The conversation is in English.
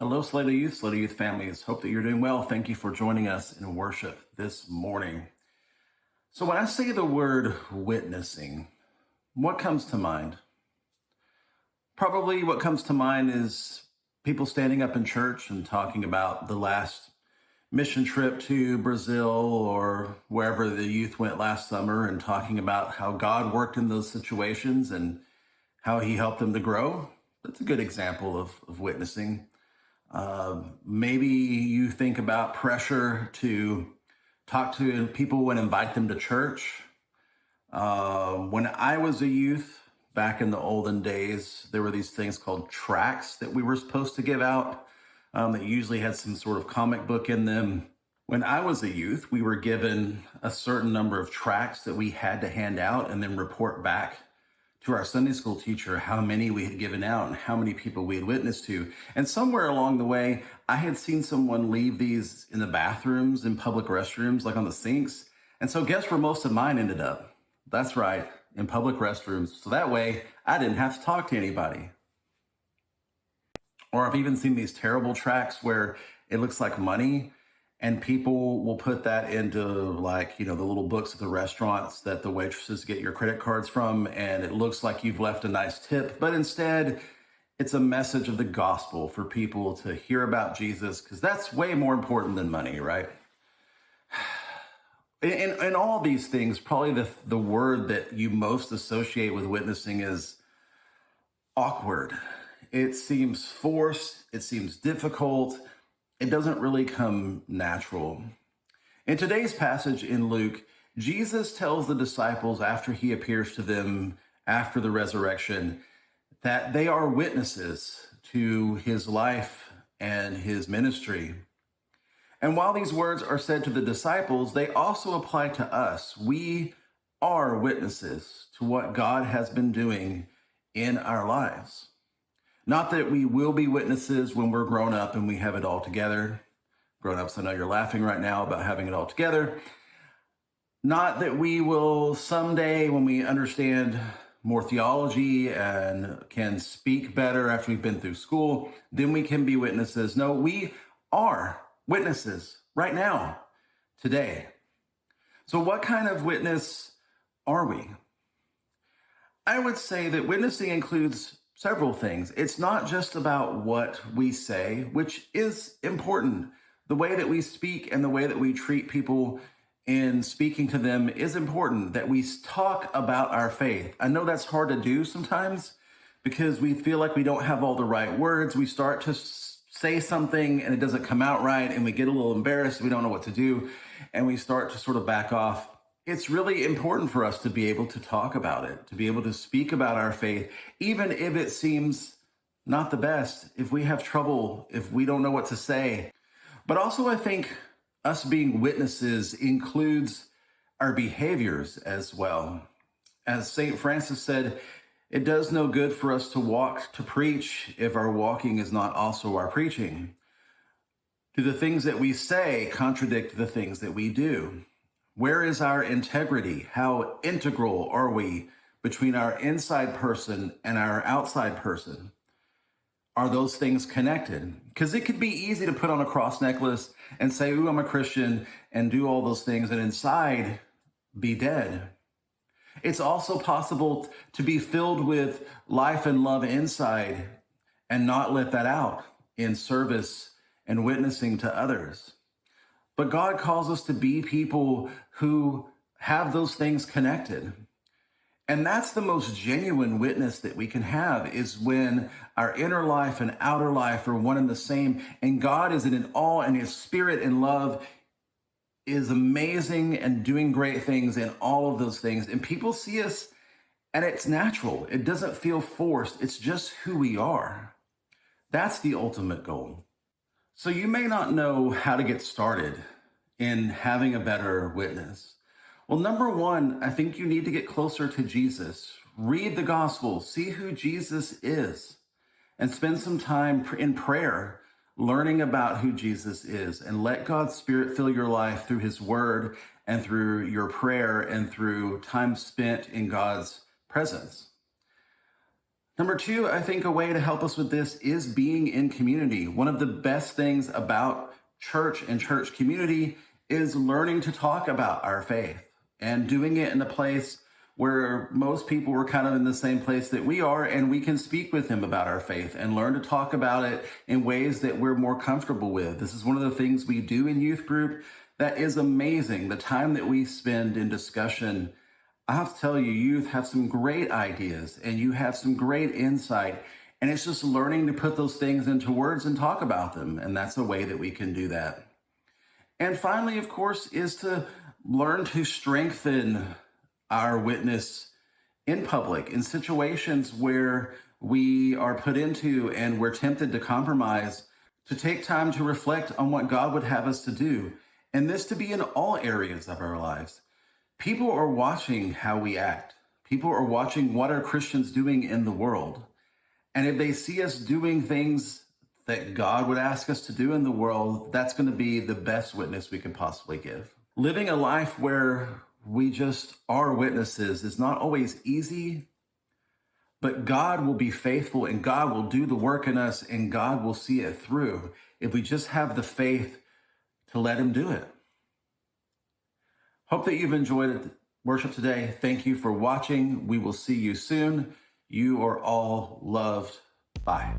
Hello, Salado Youth families. Hope that you're doing well. Thank you for joining us in worship this morning. So, when I say the word witnessing, what comes to mind? Probably what comes to mind is people standing up in church and talking about the last mission trip to Brazil or wherever the youth went last summer and talking about how God worked in those situations and how he helped them to grow. That's a good example of witnessing. Maybe you think about pressure to talk to people and invite them to church. When I was a youth, back in the olden days, there were these things called tracts that we were supposed to give out that usually had some sort of comic book in them. When I was a youth, we were given a certain number of tracts that we had to hand out and then report back to our Sunday school teacher how many we had given out and how many people we had witnessed to. And somewhere along the way, I had seen someone leave these in the bathrooms, in public restrooms, like on the sinks. And so guess where most of mine ended up? That's right, in public restrooms. So that way, I didn't have to talk to anybody. Or I've even seen these terrible tracts where it looks like money, and people will put that into the little books at the restaurants that the waitresses get your credit cards from. And it looks like you've left a nice tip, but instead it's a message of the gospel for people to hear about Jesus, because that's way more important than money, right? In all these things, probably the word that you most associate with witnessing is awkward. It seems forced. It seems difficult. It doesn't really come natural. In today's passage in Luke, Jesus tells the disciples after he appears to them after the resurrection that they are witnesses to his life and his ministry. And while these words are said to the disciples, they also apply to us. We are witnesses to what God has been doing in our lives. Not that we will be witnesses when we're grown up and we have it all together. Grown-ups, I know you're laughing right now about having it all together. Not that we will someday, when we understand more theology and can speak better after we've been through school, then we can be witnesses. No, we are witnesses right now, today. So what kind of witness are we? I would say that witnessing includes several things. It's not just about what we say, which is important. The way that we speak and the way that we treat people in speaking to them is important, that we talk about our faith. I know that's hard to do sometimes because we feel like we don't have all the right words. We start to say something and it doesn't come out right, and we get a little embarrassed. We don't know what to do, and we start to sort of back off. It's really important for us to be able to talk about it, to be able to speak about our faith, even if it seems not the best, if we have trouble, if we don't know what to say. But also, I think us being witnesses includes our behaviors as well. As St. Francis said, it does no good for us to walk to preach if our walking is not also our preaching. Do the things that we say contradict the things that we do? Where is our integrity? How integral are we between our inside person and our outside person? Are those things connected? Because it could be easy to put on a cross necklace and say, ooh, I'm a Christian, and do all those things, and inside be dead. It's also possible to be filled with life and love inside and not let that out in service and witnessing to others. But God calls us to be people who have those things connected. And that's the most genuine witness that we can have, is when our inner life and outer life are one and the same, and God is in awe, and his spirit and love is amazing and doing great things in all of those things. And people see us and it's natural. It doesn't feel forced. It's just who we are. That's the ultimate goal. So you may not know how to get started in having a better witness. Well, number one, I think you need to get closer to Jesus. Read the gospel, see who Jesus is, and spend some time in prayer learning about who Jesus is, and let God's Spirit fill your life through his word and through your prayer and through time spent in God's presence. Number two, I think a way to help us with this is being in community. One of the best things about church and church community is learning to talk about our faith and doing it in a place where most people were kind of in the same place that we are, and we can speak with them about our faith and learn to talk about it in ways that we're more comfortable with. This is one of the things we do in youth group that is amazing. The time that we spend in discussion, I have to tell you, youth have some great ideas and you have some great insight. And it's just learning to put those things into words and talk about them. And that's a way that we can do that. And finally, of course, is to learn to strengthen our witness in public, in situations where we are put into and we're tempted to compromise, to take time to reflect on what God would have us to do. And this to be in all areas of our lives. People are watching how we act. People are watching what are Christians doing in the world. And if they see us doing things that God would ask us to do in the world, that's going to be the best witness we can possibly give. Living a life where we just are witnesses is not always easy, but God will be faithful and God will do the work in us and God will see it through if we just have the faith to let him do it. Hope that you've enjoyed worship today. Thank you for watching. We will see you soon. You are all loved. Bye.